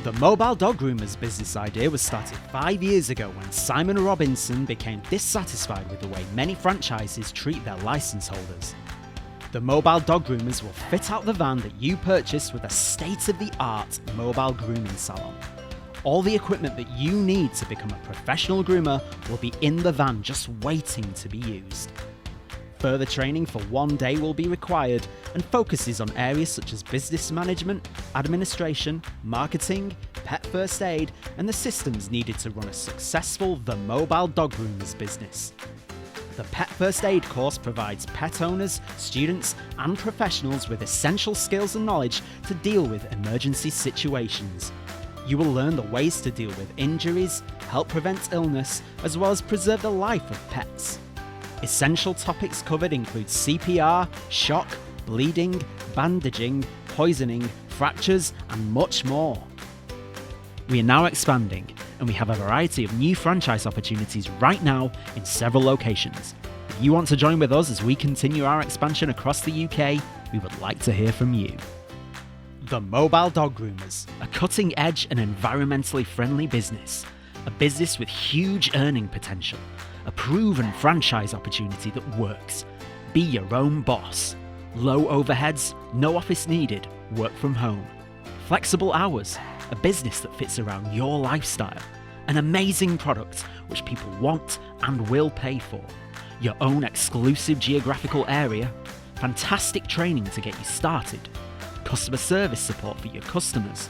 The Mobile Dog Groomers business idea was started 5 years ago when Simon Robinson became dissatisfied with the way many franchises treat their license holders. The Mobile Dog Groomers will fit out the van that you purchase with a state-of-the-art mobile grooming salon. All the equipment that you need to become a professional groomer will be in the van just waiting to be used. Further training for 1 day will be required and focuses on areas such as business management, administration, marketing, pet first aid, and the systems needed to run a successful The Mobile Dog Groomers business. The Pet First Aid course provides pet owners, students, and professionals with essential skills and knowledge to deal with emergency situations. You will learn the ways to deal with injuries, help prevent illness, as well as preserve the life of pets. Essential topics covered include CPR, shock, bleeding, bandaging, poisoning, fractures, and much more. We are now expanding, and we have a variety of new franchise opportunities right now in several locations. If you want to join with us as we continue our expansion across the UK, we would like to hear from you. The Mobile Dog Groomers, a cutting-edge and environmentally friendly business. A business with huge earning potential. A proven franchise opportunity that works. Be your own boss. Low overheads, no office needed, work from home. Flexible hours, a business that fits around your lifestyle. An amazing product which people want and will pay for. Your own exclusive geographical area. Fantastic training to get you started. Customer service support for your customers.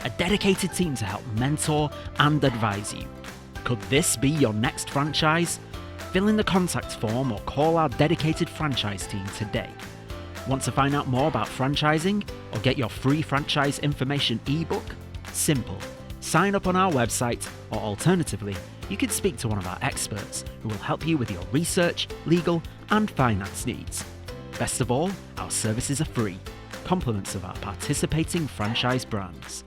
A dedicated team to help mentor and advise you. Could this be your next franchise? Fill in the contact form or call our dedicated franchise team today. Want to find out more about franchising or get your free franchise information ebook? Simple. Sign up on our website, or alternatively, you can speak to one of our experts who will help you with your research, legal, and finance needs. Best of all, our services are free, compliments of our participating franchise brands.